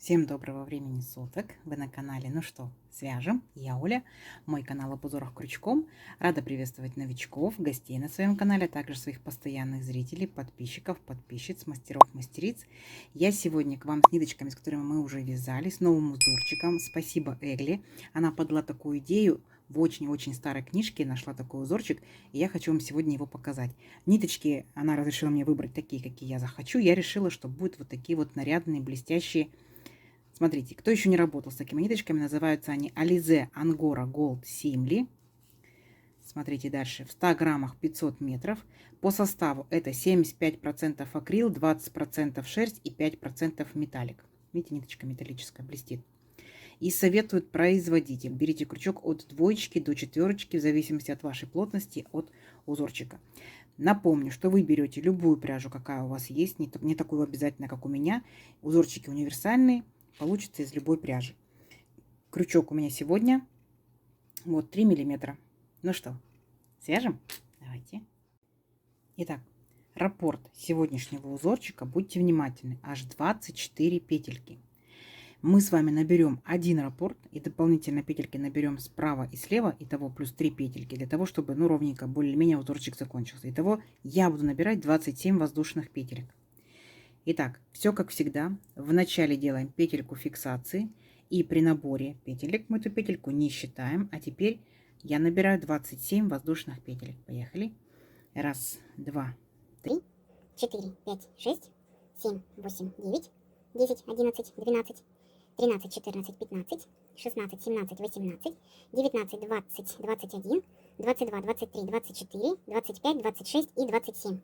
Всем доброго времени суток! Вы на канале «Ну что, свяжем?» Я Оля, мой канал об узорах крючком. Рада приветствовать новичков, гостей на своем канале, а также своих постоянных зрителей, подписчиков, подписчиц, мастеров, мастериц. Я сегодня к вам с ниточками, с которыми мы уже вязали, с новым узорчиком. Спасибо Элли, она подала такую идею. В очень-очень старой книжке нашла такой узорчик, и я хочу вам сегодня его показать. Ниточки она разрешила мне выбрать такие, какие я захочу. Я решила, что будут вот такие вот нарядные, блестящие. Смотрите, кто еще не работал с такими ниточками, называются они Alize Angora Gold Simli. Смотрите дальше, в 100 граммах 500 метров. По составу это 75% акрил, 20% шерсть и 5% металлик. Видите, ниточка металлическая, блестит. И советует производитель. Берите крючок от 2 до 4, в зависимости от вашей плотности, от узорчика. Напомню, что вы берете любую пряжу, какая у вас есть, не такую обязательно, как у меня. Узорчики универсальные, получится из любой пряжи. Крючок у меня сегодня вот 3 миллиметра. Ну что, свяжем? Давайте. Итак, раппорт сегодняшнего узорчика, будьте внимательны, аж 24 петельки. Мы с вами наберем один раппорт и дополнительно петельки наберем справа и слева, итого плюс 3 петельки, для того, чтобы ровненько, более-менее узорчик закончился. Итого я буду набирать 27 воздушных петелек. Итак, все как всегда. Вначале делаем петельку фиксации, и при наборе петелек мы эту петельку не считаем. А теперь я набираю 27 воздушных петелек. Поехали. Раз, два, три, 4, 5, 6, 7, 8, 9, 10, 11, 12, 13, 14, 15, 16, 17, 18, 19, 20, 21, 22, 23, 24, 25, 26 и 27.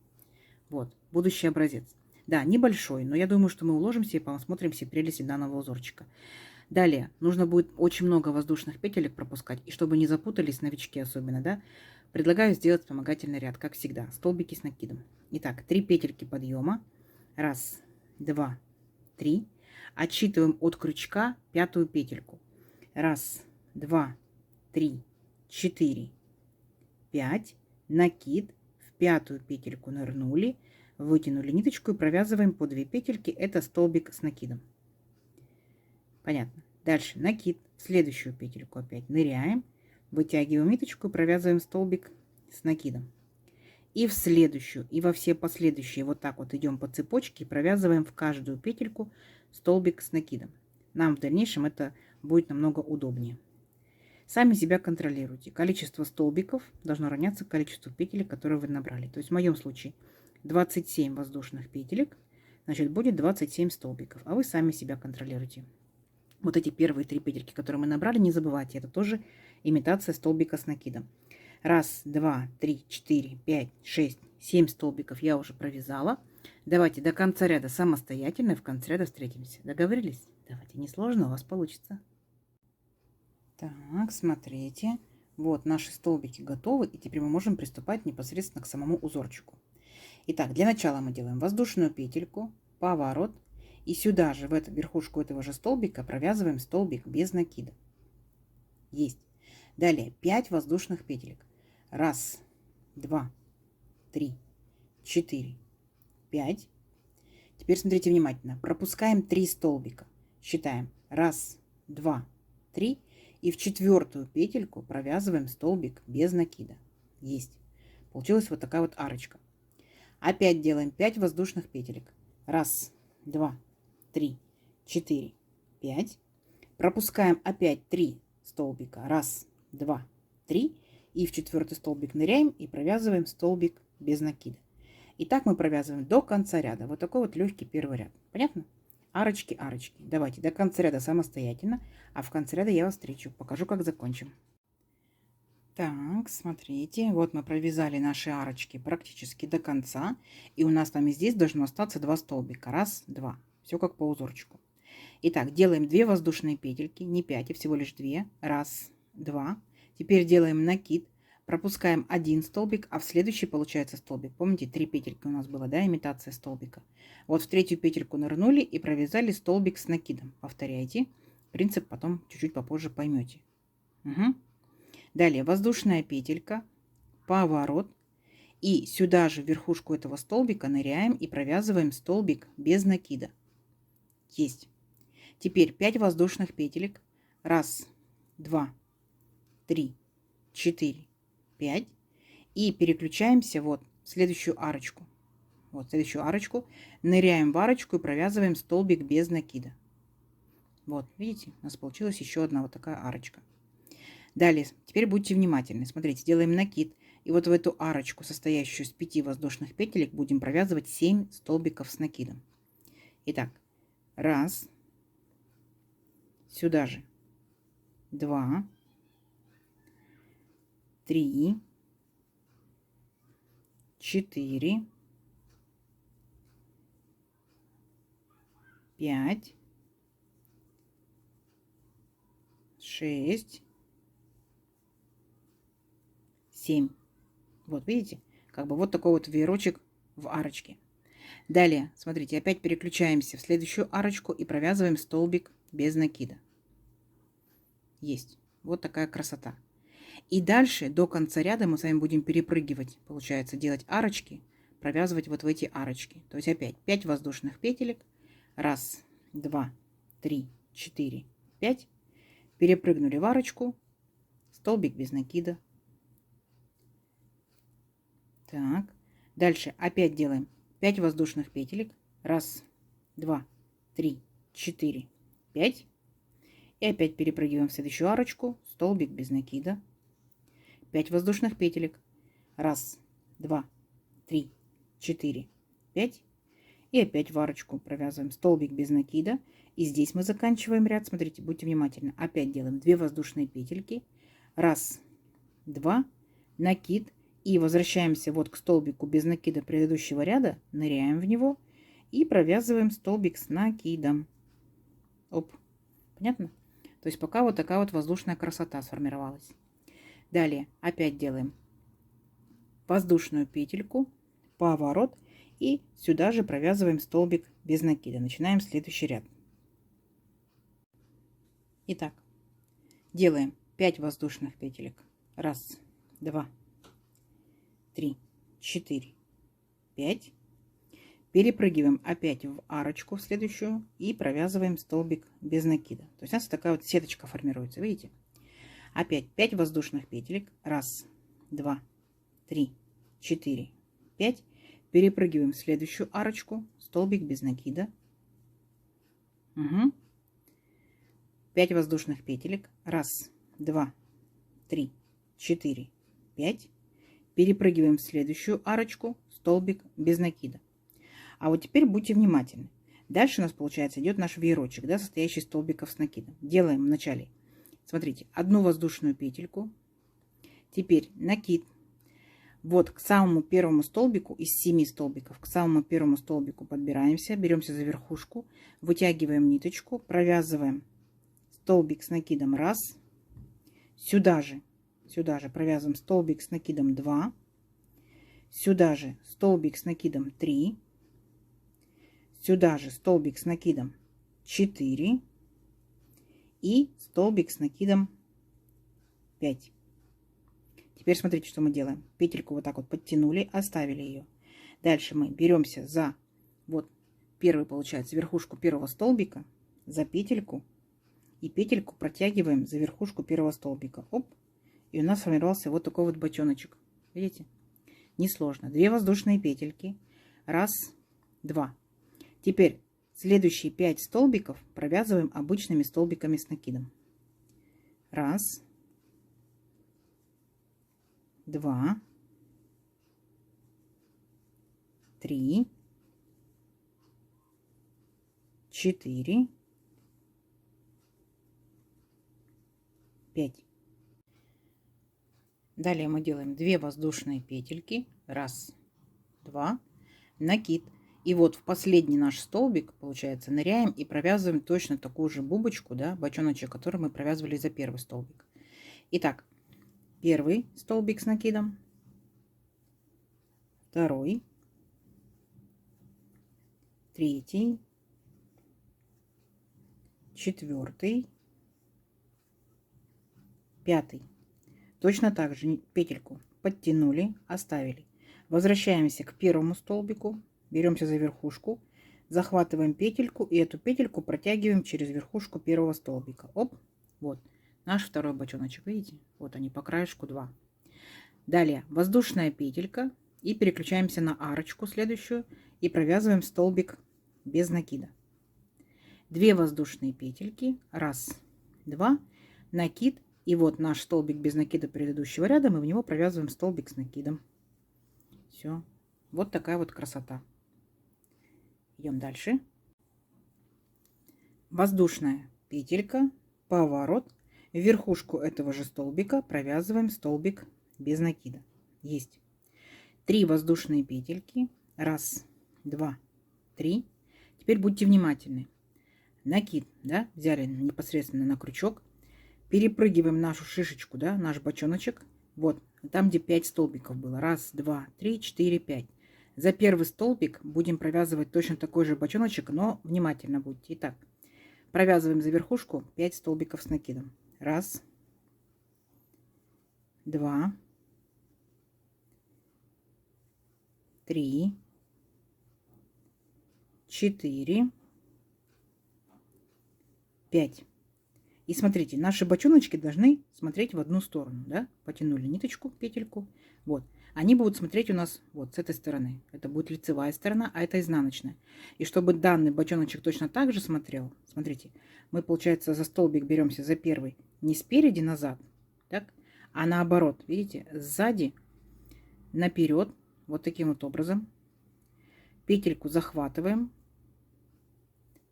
Вот, будущий образец. Да, небольшой, но я думаю, что мы уложимся и посмотрим все прелести данного узорчика. Далее, нужно будет очень много воздушных петелек пропускать, и чтобы не запутались новички особенно, да, предлагаю сделать вспомогательный ряд, как всегда, столбики с накидом. Итак, 3 петельки подъема. Раз, два, три. Отсчитываем от крючка 5-ю петельку. Раз, два, три, 4, 5. Накид. В 5-ю петельку нырнули, вытянули ниточку и провязываем по 2 петельки. Это столбик с накидом. Понятно. Дальше накид. В следующую петельку опять ныряем, вытягиваем ниточку и провязываем столбик с накидом. И в следующую, и во все последующие вот так вот идем по цепочке и провязываем в каждую петельку столбик с накидом. Нам в дальнейшем это будет намного удобнее. Сами себя контролируйте. Количество столбиков должно равняться количеству петелек, которые вы набрали. То есть в моем случае 27 воздушных петелек, значит будет 27 столбиков. А вы сами себя контролируйте. Вот эти первые 3 петельки, которые мы набрали, не забывайте, это тоже имитация столбика с накидом. Раз, два, три, 4, 5, 6, 7 столбиков я уже провязала. Давайте до конца ряда самостоятельно, и в конце ряда встретимся. Договорились? Давайте, несложно, у вас получится. Так, смотрите. Вот наши столбики готовы, и теперь мы можем приступать непосредственно к самому узорчику. Итак, для начала мы делаем воздушную петельку, поворот, и сюда же, в эту верхушку этого же столбика, провязываем столбик без накида. Есть. Далее 5 воздушных петелек. Раз, два, три, 4, 5. Теперь смотрите внимательно. Пропускаем 3 столбика. Считаем. Раз, два, три. И в 4-ю петельку провязываем столбик без накида. Есть. Получилась вот такая вот арочка. Опять делаем 5 воздушных петелек. Раз, два, три, 4, 5. Пропускаем опять 3 столбика. Раз, два, три. И в 4-й столбик ныряем и провязываем столбик без накида. И так мы провязываем до конца ряда. Вот такой вот легкий первый ряд. Понятно? Арочки, арочки. Давайте до конца ряда самостоятельно, а в конце ряда я вас встречу. Покажу, как закончим. Так, смотрите, вот мы провязали наши арочки практически до конца. И у нас там и здесь должно остаться 2 столбика. Раз, два. Все как по узорчику. Итак, делаем 2 воздушные петельки, не 5, а всего лишь 2. Раз, два. Теперь делаем накид. Пропускаем 1 столбик, а в следующий получается столбик. Помните, 3 петельки у нас было, да, имитация столбика. Вот в 3-ю петельку нырнули и провязали столбик с накидом. Повторяйте. Принцип потом чуть-чуть попозже поймете. Угу. Далее воздушная петелька, поворот. И сюда же в верхушку этого столбика ныряем и провязываем столбик без накида. Есть. Теперь 5 воздушных петелек. Раз, два, три, 4, 5. И переключаемся вот в следующую арочку. Вот следующую арочку. Ныряем в арочку и провязываем столбик без накида. Вот, видите, у нас получилась еще одна вот такая арочка. Далее, теперь будьте внимательны. Смотрите, делаем накид. И вот в эту арочку, состоящую из 5 воздушных петелек, будем провязывать 7 столбиков с накидом. Итак, раз, сюда же, 2, 3, 4, 5, 6, 7. Вот видите, как бы вот такой вот веерочек в арочке. Далее, смотрите, опять переключаемся в следующую арочку и провязываем столбик без накида. Есть. Вот такая красота. И дальше до конца ряда мы с вами будем перепрыгивать, получается, делать арочки, провязывать вот в эти арочки. То есть опять 5 воздушных петелек. Раз, два, три, 4, 5. Перепрыгнули в арочку, столбик без накида. Так, дальше опять делаем 5 воздушных петелек. Раз, два, три, 4, 5. И опять перепрыгиваем в следующую арочку, столбик без накида. 5 воздушных петелек. Раз, два, три, 4, 5. И опять в арочку провязываем столбик без накида. И здесь мы заканчиваем ряд. Смотрите, будьте внимательны. Опять делаем 2 воздушные петельки. Раз, два, накид. И возвращаемся вот к столбику без накида предыдущего ряда. Ныряем в него. И провязываем столбик с накидом. Оп. Понятно? То есть пока вот такая вот воздушная красота сформировалась. Далее опять делаем воздушную петельку, поворот. И сюда же провязываем столбик без накида. Начинаем следующий ряд. Итак, делаем 5 воздушных петелек. Раз, два, три, 4, 5. Перепрыгиваем опять в арочку в следующую и провязываем столбик без накида. То есть у нас такая вот сеточка формируется, видите? Опять 5 воздушных петелек. Раз, два, три, 4, 5. Перепрыгиваем в следующую арочку, столбик без накида. Угу. 5 воздушных петелек. Раз, два, три, 4, 5. Перепрыгиваем в следующую арочку, столбик без накида. А вот теперь будьте внимательны. Дальше у нас, получается, идет наш веерочек, да, состоящий из столбиков с накидом. Делаем вначале, смотрите, одну воздушную петельку. Теперь накид. Вот к самому первому столбику из 7 столбиков, к самому первому столбику подбираемся, беремся за верхушку, вытягиваем ниточку, провязываем столбик с накидом 1. Сюда же провязываем столбик с накидом 2. Сюда же столбик с накидом 3. Сюда же столбик с накидом 4 и столбик с накидом 5. Теперь смотрите, что мы делаем. Петельку вот так вот подтянули, оставили ее. Дальше мы беремся за вот первый, получается, верхушку первого столбика, за петельку, и петельку протягиваем за верхушку первого столбика. Оп! И у нас сформировался вот такой вот бочоночек. Видите? Несложно. 2 воздушные петельки. Раз, два. Теперь следующие 5 столбиков провязываем обычными столбиками с накидом. Раз, два, 3, 4, 5. Далее мы делаем 2 воздушные петельки. Раз, два, накид. И вот в последний наш столбик, получается, ныряем и провязываем точно такую же бубочку, да, бочоночек, который мы провязывали за первый столбик. Итак, первый столбик с накидом, второй, третий, четвертый, пятый. Точно так же петельку подтянули, оставили. Возвращаемся к первому столбику, беремся за верхушку, захватываем петельку и эту петельку протягиваем через верхушку первого столбика. Оп, вот наш второй бочоночек, видите? Вот они по краешку 2. Далее воздушная петелька и переключаемся на арочку следующую и провязываем столбик без накида. 2 воздушные петельки, 1, 2, накид, и вот наш столбик без накида предыдущего ряда, мы в него провязываем столбик с накидом. Все, вот такая вот красота. Идем дальше. Воздушная петелька, поворот, в верхушку этого же столбика провязываем столбик без накида. Есть. 3 воздушные петельки, 1, 2, 3. Теперь будьте внимательны. Накид, да, взяли непосредственно на крючок, перепрыгиваем нашу шишечку, да, наш бочоночек, вот, там, где 5 столбиков было, 1, 2, 3, 4, 5. За первый столбик будем провязывать точно такой же бочоночек, но внимательно будьте. Итак, провязываем за верхушку 5 столбиков с накидом. 1, 2, 3, 4, 5. И смотрите, наши бочоночки должны смотреть в одну сторону, да? Потянули ниточку, петельку, вот. Они будут смотреть у нас вот с этой стороны. Это будет лицевая сторона, а это изнаночная. И чтобы данный бочоночек точно так же смотрел, смотрите, мы, получается, за столбик беремся за первый не спереди назад, так, а наоборот, видите, сзади наперед, вот таким вот образом. Петельку захватываем,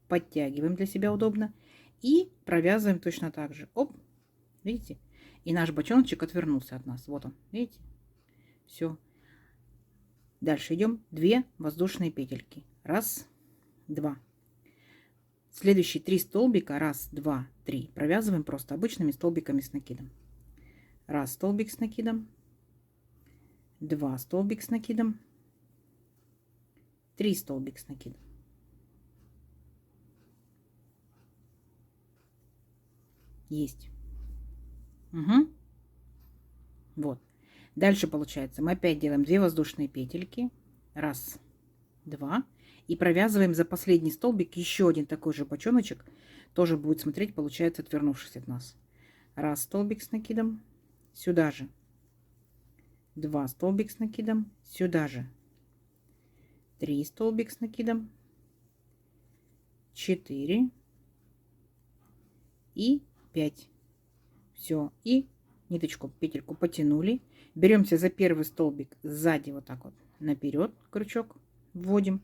подтягиваем для себя удобно и провязываем точно так же. Оп, видите? И наш бочоночек отвернулся от нас. Вот он, видите? Все. Дальше идем. 2 воздушные петельки. 1, 2. Следующие 3 столбика. 1, 2, 3. Провязываем просто обычными столбиками с накидом. 1 столбик с накидом. 2 столбик с накидом. 3 столбик с накидом. Есть. Угу. Вот. Дальше получается, мы опять делаем 2 воздушные петельки. 1, 2. И провязываем за последний столбик еще один такой же бочоночек. Тоже будет смотреть, получается, отвернувшись от нас. 1 столбик с накидом. Сюда же. 2 столбик с накидом. Сюда же. 3 столбик с накидом. 4. И 5. Все. И ниточку, петельку потянули. Беремся за первый столбик сзади, вот так вот наперед, крючок вводим.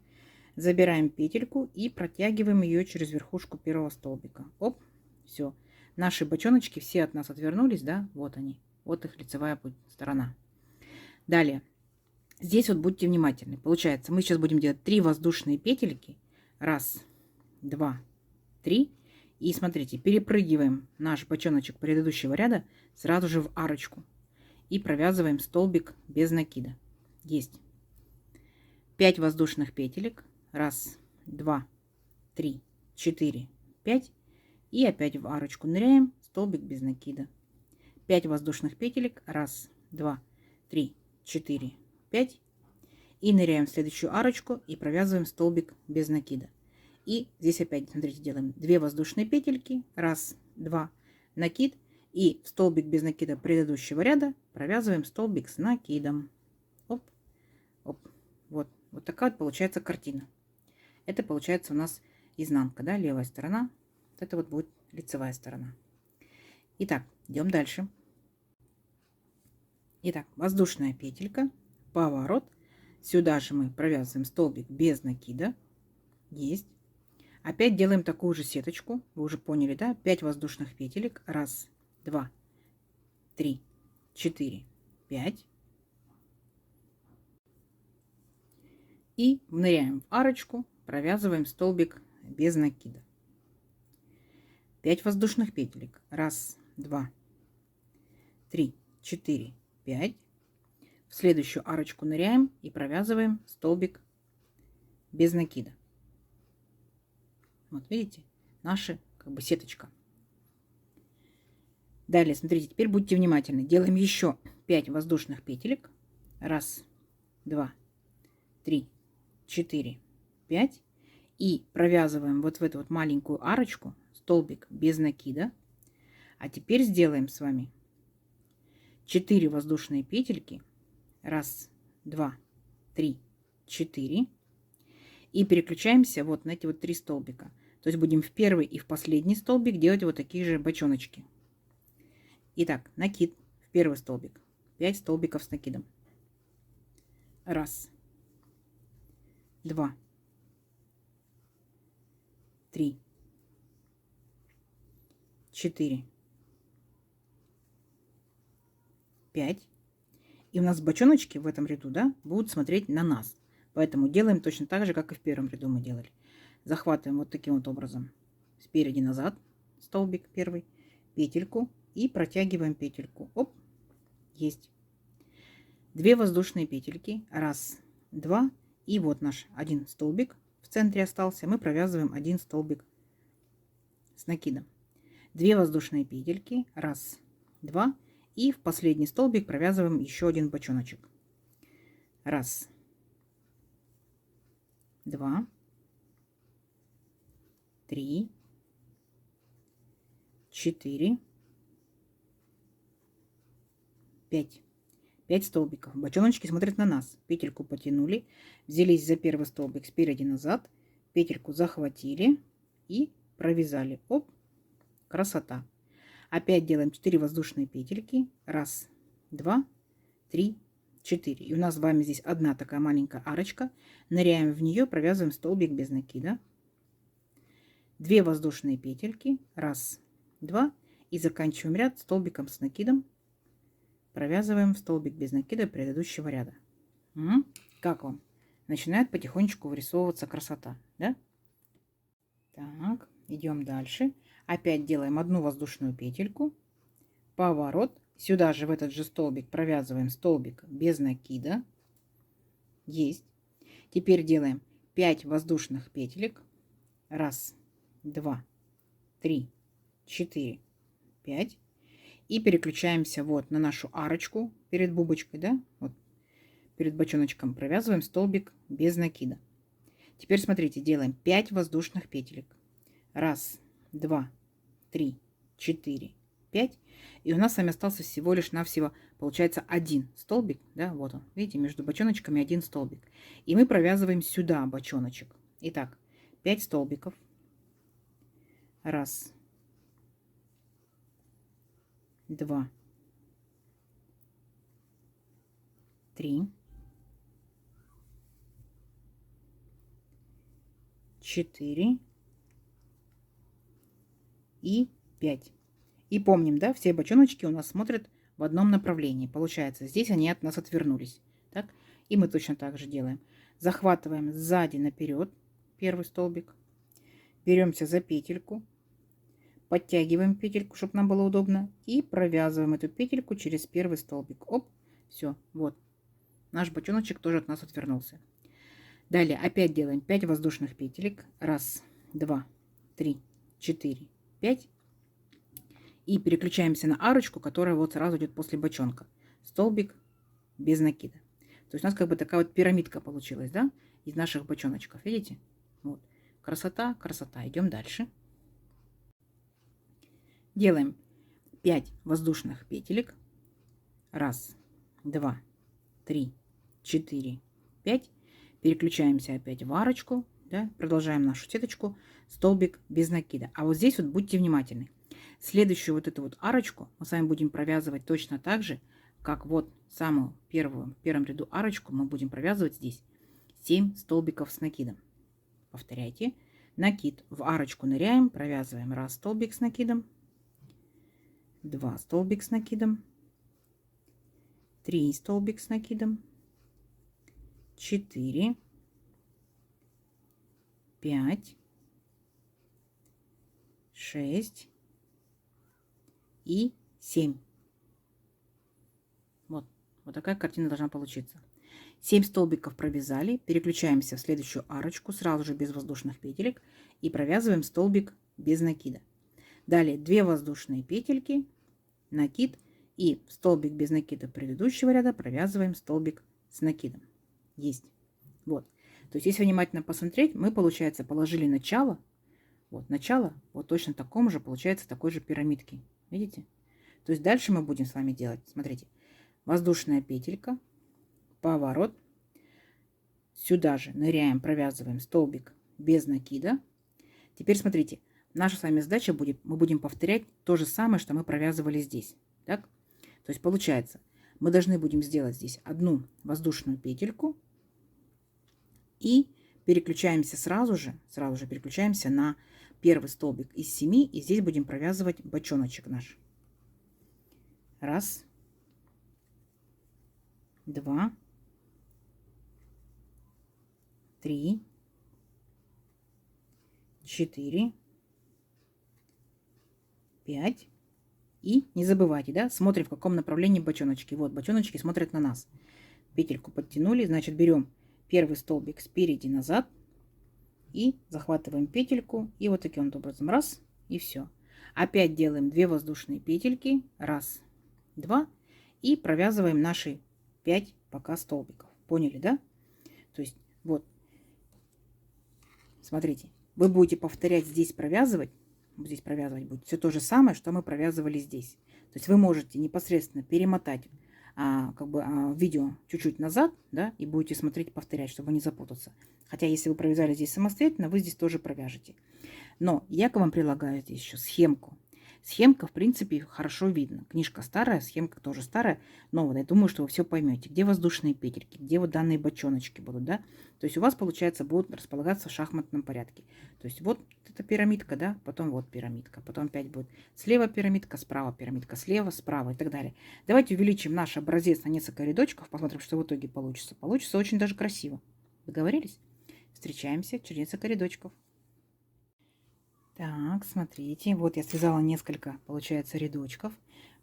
Забираем петельку и протягиваем ее через верхушку первого столбика. Оп, все. Наши бочоночки все от нас отвернулись, да, вот они. Вот их лицевая сторона. Далее. Здесь вот будьте внимательны. Получается, мы сейчас будем делать 3 воздушные петельки. 1, 2, 3. И смотрите, перепрыгиваем наш бочоночек предыдущего ряда сразу же в арочку. И провязываем столбик без накида. Есть. 5 воздушных петелек. 1, 2, 3, 4, 5. И опять в арочку ныряем, столбик без накида. 5 воздушных петелек. 1, 2, 3, 4, 5. И ныряем в следующую арочку и провязываем столбик без накида. И здесь опять, смотрите, делаем 2 воздушные петельки. 1, 2, накид. И в столбик без накида предыдущего ряда провязываем столбик с накидом. Оп, оп. Вот, вот такая вот получается картина. Это получается у нас изнанка, да, левая сторона. Вот это вот будет лицевая сторона. Итак, идем дальше. Итак, воздушная петелька, поворот. Сюда же мы провязываем столбик без накида. Есть. Опять делаем такую же сеточку. Вы уже поняли, да? 5 воздушных петелек. 1, 2, 3, 4, 5. И ныряем в арочку, провязываем столбик без накида. 5 воздушных петелек. 1, 2, 3, 4, 5. В следующую арочку ныряем и провязываем столбик без накида. Вот видите, наша как бы сеточка. Далее, смотрите, теперь будьте внимательны. Делаем еще 5 воздушных петелек. 1, 2, 3, 4, 5. И провязываем вот в эту вот маленькую арочку столбик без накида. А теперь сделаем с вами 4 воздушные петельки. Раз, два, три, 4. И переключаемся вот на эти вот 3 столбика. То есть будем в первый и в последний столбик делать вот такие же бочоночки. Итак, накид в первый столбик. 5 столбиков с накидом. Раз, два, 3, 4, 5. И у нас бочоночки в этом ряду, да, будут смотреть на нас. Поэтому делаем точно так же, как и в первом ряду мы делали. Захватываем вот таким вот образом спереди назад столбик первый, петельку и протягиваем петельку. Оп, есть. 2 воздушные петельки. Раз, два. И вот наш один столбик в центре остался. Мы провязываем один столбик с накидом. 2 воздушные петельки. Раз, два. И в последний столбик провязываем еще один бочоночек. Раз, два, 3, 4, 5. 5 столбиков. Бочоночки смотрят на нас. Петельку потянули, взялись за первый столбик спереди назад, петельку захватили и провязали. Оп, красота. Опять делаем 4 воздушные петельки. Раз, два, 3, 4. И у нас с вами здесь одна такая маленькая арочка. Ныряем в нее, провязываем столбик без накида. 2 воздушные петельки. Раз, два. И заканчиваем ряд столбиком с накидом. Провязываем в столбик без накида предыдущего ряда. Как вам? Начинает потихонечку вырисовываться красота, да? Так, идем дальше. Опять делаем одну воздушную петельку, поворот. Сюда же в этот же столбик провязываем столбик без накида. Есть. Теперь делаем 5 воздушных петелек. Раз, два, 3, 4, 5. И переключаемся вот на нашу арочку перед бубочкой, да, вот перед бочоночком провязываем столбик без накида. Теперь смотрите, делаем 5 воздушных петелек. Раз, два, 3, 4, 5. И у нас с вами остался всего лишь навсего, получается, один столбик, да, вот он, видите, между бочоночками один столбик. И мы провязываем сюда бочоночек. Итак, 5 столбиков. Раз, два, 3, 4 и 5. И помним, да, все бочоночки у нас смотрят в одном направлении. Получается, здесь они от нас отвернулись. Так? И мы точно так же делаем. Захватываем сзади наперед первый столбик. Беремся за петельку. Подтягиваем петельку, чтобы нам было удобно. И провязываем эту петельку через первый столбик. Оп, все, вот. Наш бочоночек тоже от нас отвернулся. Далее опять делаем 5 воздушных петелек. Раз, два, 3, 4, 5. И переключаемся на арочку, которая вот сразу идет после бочонка. Столбик без накида. То есть у нас как бы такая вот пирамидка получилась, да, из наших бочоночков. Видите? Вот. Красота, красота. Идем дальше. Делаем 5 воздушных петелек. Раз, два, 3, 4, 5. Переключаемся опять в арочку. Да, продолжаем нашу сеточку. Столбик без накида. А вот здесь вот будьте внимательны. Следующую вот эту вот арочку мы с вами будем провязывать точно так же, как вот самую первую, в первом ряду арочку мы будем провязывать здесь 7 столбиков с накидом. Повторяйте. Накид в арочку ныряем, провязываем 1 столбик с накидом, 2 столбик с накидом, 3 столбик с накидом, 4, 5, 6 и 7. Вот такая картина должна получиться. 7 столбиков провязали, переключаемся в следующую арочку, сразу же без воздушных петелек, и провязываем столбик без накида. Далее 2 воздушные петельки, накид, и в столбик без накида предыдущего ряда провязываем столбик с накидом. Есть. Вот. То есть, если внимательно посмотреть, мы, получается, положили начало. Вот начало, вот точно таком же, получается, такой же пирамидки. Видите? То есть, дальше мы будем с вами делать, смотрите, воздушная петелька, поворот. Сюда же ныряем, провязываем столбик без накида. Теперь смотрите, наша с вами задача будет, мы будем повторять то же самое, что мы провязывали здесь. Так? То есть получается, мы должны будем сделать здесь одну воздушную петельку и переключаемся сразу же переключаемся на первый столбик из 7, и здесь будем провязывать бочоночек наш. Раз, два, три, 4, 5. И не забывайте, да, смотрим, в каком направлении бочоночки. Вот, бочоночки смотрят на нас. Петельку подтянули, значит, берем первый столбик спереди назад и захватываем петельку. И вот таким вот образом, раз, и все. Опять делаем 2 воздушные петельки, раз, два, и провязываем наши 5 пока столбиков. Поняли, да? То есть, вот, смотрите. Вы будете повторять здесь провязывать будет все то же самое, что мы провязывали здесь. То есть вы можете непосредственно перемотать видео чуть-чуть назад, да, и будете смотреть, повторять, чтобы не запутаться. Хотя, если вы провязали здесь самостоятельно, вы здесь тоже провяжете. Но я к вам прилагаю здесь еще схемку. Схемка, в принципе, хорошо видно. Книжка старая, схемка тоже старая. Но вот я думаю, что вы все поймете. Где воздушные петельки, где вот данные бочоночки будут, да? То есть у вас, получается, будут располагаться в шахматном порядке. То есть вот эта пирамидка, да, потом вот пирамидка. Потом опять будет слева пирамидка, справа, слева, справа и так далее. Давайте увеличим наш образец на несколько рядочков, посмотрим, что в итоге получится. Получится очень даже красиво. Договорились? Встречаемся через несколько рядочков. Так, смотрите, вот я связала несколько, получается, рядочков.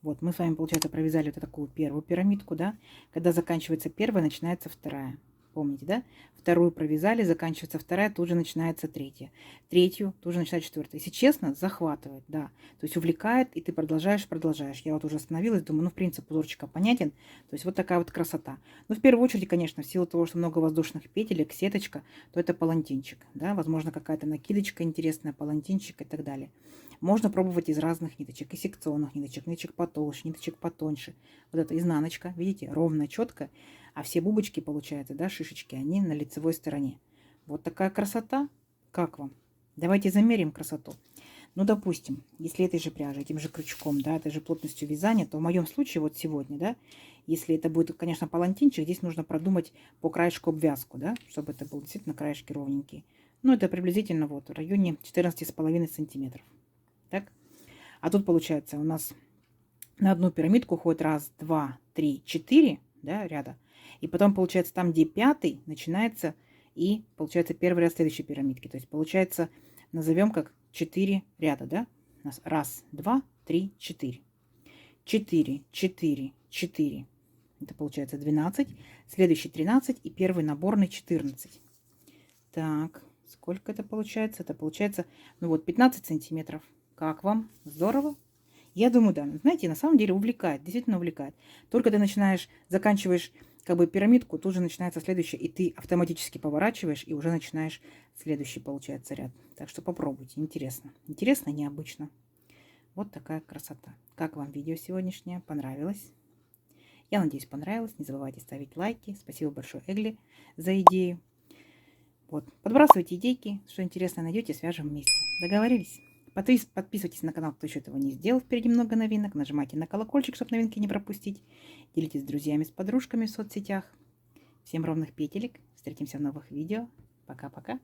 Вот мы с вами, получается, провязали вот такую первую пирамидку, да. Когда заканчивается первая, начинается вторая. Помните, да? Вторую провязали, заканчивается вторая, тут же начинается третья. Третью, тут же начинается четвертая. Если честно, захватывает, да. То есть увлекает, и ты продолжаешь. Я вот уже остановилась, думаю, ну, в принципе, узорчик понятен. То есть вот такая вот красота. Но в первую очередь, конечно, в силу того, что много воздушных петелек, сеточка, то это палантинчик, да. Возможно, какая-то накидочка интересная, палантинчик и так далее. Можно пробовать из разных ниточек, и секционных ниточек, ниточек потолще, ниточек потоньше. Вот эта изнаночка, видите, ровно, четко. А все бубочки, получается, да, шишечки, они на лицевой стороне. Вот такая красота. Как вам? Давайте замерим красоту. Ну, допустим, если этой же пряжей, этим же крючком, да, этой же плотностью вязания, то в моем случае вот сегодня, да, если это будет, конечно, палантинчик, здесь нужно продумать по краешку обвязку, да, чтобы это был действительно краешки ровненькие. Ну, это приблизительно вот в районе 14,5 сантиметров. Так? А тут, получается, у нас на одну пирамидку уходит 1, 2, 3, 4, да, ряда. И потом, получается, там, где 5-й, начинается и, получается, первый ряд следующей пирамидки. То есть, получается, назовем как 4 ряда, да? У нас 1, 2, 3, 4. 4, 4, 4. Это, получается, 12. Следующий 13 и первый наборный 14. Так, сколько это получается? Это получается, ну вот, 15 сантиметров. Как вам? Здорово? Я думаю, да. Знаете, на самом деле увлекает, действительно увлекает. Только ты начинаешь, заканчиваешь как бы пирамидку, тут же начинается следующая, и ты автоматически поворачиваешь, и уже начинаешь следующий, получается, ряд. Так что попробуйте, интересно. Интересно, необычно. Вот такая красота. Как вам видео сегодняшнее? Понравилось? Я надеюсь, понравилось. Не забывайте ставить лайки. Спасибо большое, Эгли, за идею. Вот. Подбрасывайте идейки, что интересно найдете, свяжем вместе. Договорились? Подписывайтесь на канал, кто еще этого не сделал. Впереди много новинок. Нажимайте на колокольчик, чтобы новинки не пропустить. Делитесь с друзьями, с подружками в соцсетях. Всем ровных петелек. Встретимся в новых видео. Пока-пока.